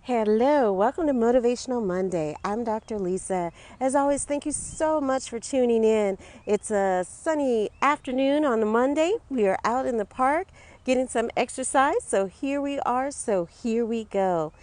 Hello, welcome to Motivational Monday. I'm Dr. Lisa. As always, thank you so much for tuning in. It's a sunny afternoon on a Monday. We are out in the park getting some exercise. So here we are. So here we go.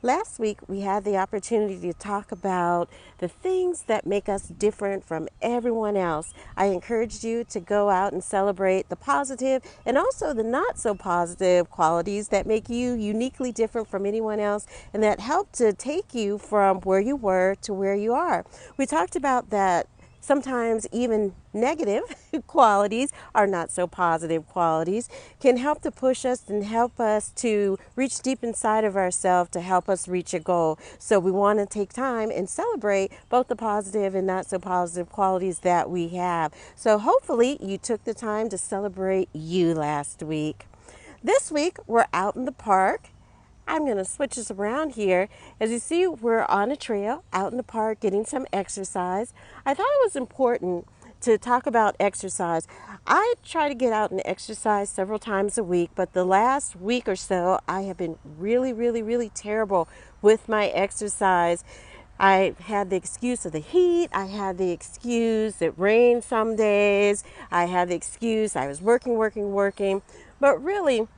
Last week, we had the opportunity to talk about the things that make us different from everyone else. I encouraged you to go out and celebrate the positive and also the not so positive qualities that make you uniquely different from anyone else and that help to take you from where you were to where you are. We talked about that. Sometimes even negative qualities are not so positive qualities can help to push us and help us to reach deep inside of ourselves to help us reach a goal. So we want to take time and celebrate both the positive and not so positive qualities that we have. So hopefully you took the time to celebrate you last week. This week we're out in the park. I'm going to switch this around here. As you see, we're on a trail out in the park getting some exercise. I thought it was important to talk about exercise. I try to get out and exercise several times a week, but the last week or so, I have been really terrible with my exercise. I had the excuse of the heat. I had the excuse it rained some days. I had the excuse I was working. But really,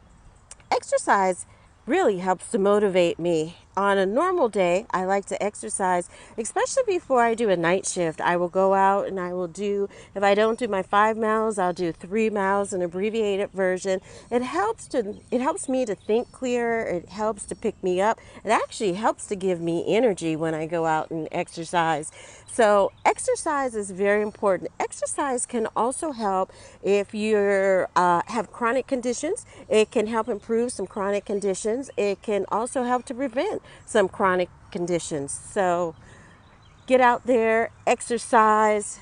exercise really helps to motivate me. On a normal day, I like to exercise, especially before I do a night shift. I will go out and I will do, if I don't do my 5 miles, I'll do 3 miles, an abbreviated version. It helps me to think clearer. It helps to pick me up. It actually helps to give me energy when I go out and exercise. So exercise is very important. Exercise can also help if you have chronic conditions. It can help improve some chronic conditions. It can also help to prevent some chronic conditions. So get out there, exercise,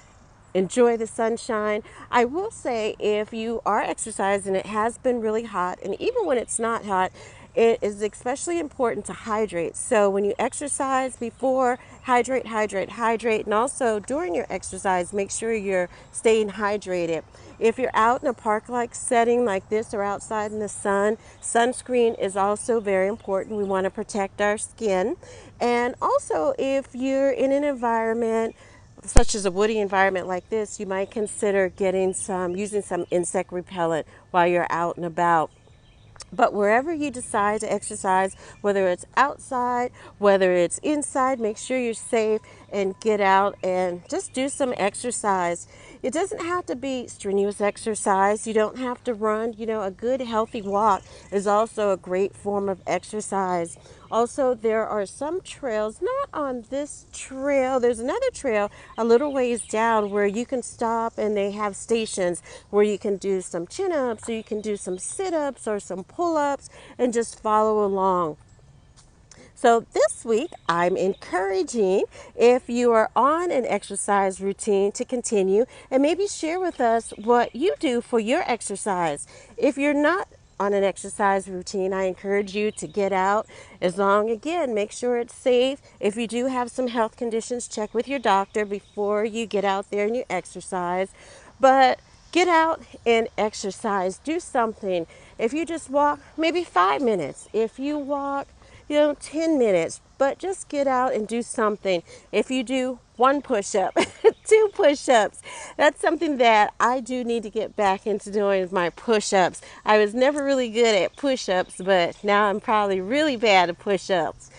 enjoy the sunshine. I will say if you are exercising, it has been really hot, and even when it's not hot, it is especially important to hydrate. So when you exercise before, hydrate, and also during your exercise, make sure you're staying hydrated. If you're out in a park-like setting like this or outside in the sun, sunscreen is also very important. We want to protect our skin. And also if you're in an environment such as a woody environment like this, you might consider using some insect repellent while you're out and about. But wherever you decide to exercise, whether it's outside, whether it's inside, make sure you're safe and get out and just do some exercise. It doesn't have to be strenuous exercise. You don't have to run. A good healthy walk is also a great form of exercise. Also, there are some trails, not on this trail, there's another trail a little ways down where you can stop and they have stations where you can do some chin-ups or you can do some sit-ups or some pull-ups and just follow along. So this week, I'm encouraging if you are on an exercise routine to continue and maybe share with us what you do for your exercise. If you're not on an exercise routine, I encourage you to get out again, make sure it's safe. If you do have some health conditions, check with your doctor before you get out there and you exercise. But get out and exercise. Do something. If you just walk, maybe 5 minutes. If you walk, 10 minutes, but just get out and do something. If you do 1 push-up, 2 push-ups, that's something that I do need to get back into doing, my push-ups. I was never really good at push-ups, but now I'm probably really bad at push-ups.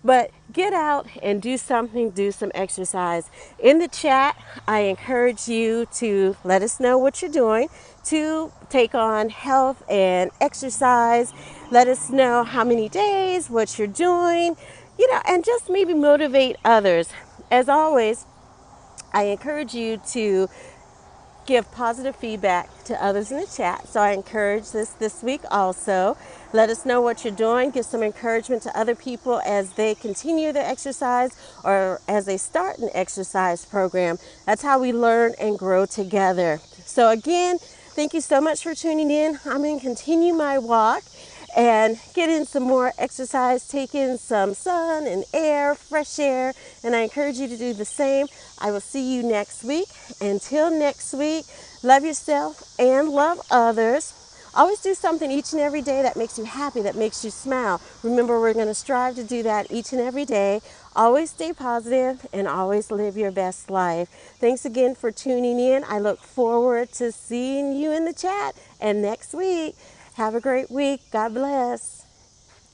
But get out and do something, do some exercise. In the chat, I encourage you to let us know what you're doing to take on health and exercise. Let us know how many days, what you're doing, and just maybe motivate others. As always, I encourage you to give positive feedback to others in the chat. So I encourage this week also. Let us know what you're doing. Give some encouragement to other people as they continue their exercise or as they start an exercise program. That's how we learn and grow together. So again, thank you so much for tuning in. I'm going to continue my walk and get in some more exercise, take in some sun and air, fresh air, and I encourage you to do the same. I will see you next week. Until next week, love yourself and love others. Always do something each and every day that makes you happy, that makes you smile. Remember, we're going to strive to do that each and every day. Always stay positive and always live your best life. Thanks again for tuning in. I look forward to seeing you in the chat and next week. Have a great week. God bless.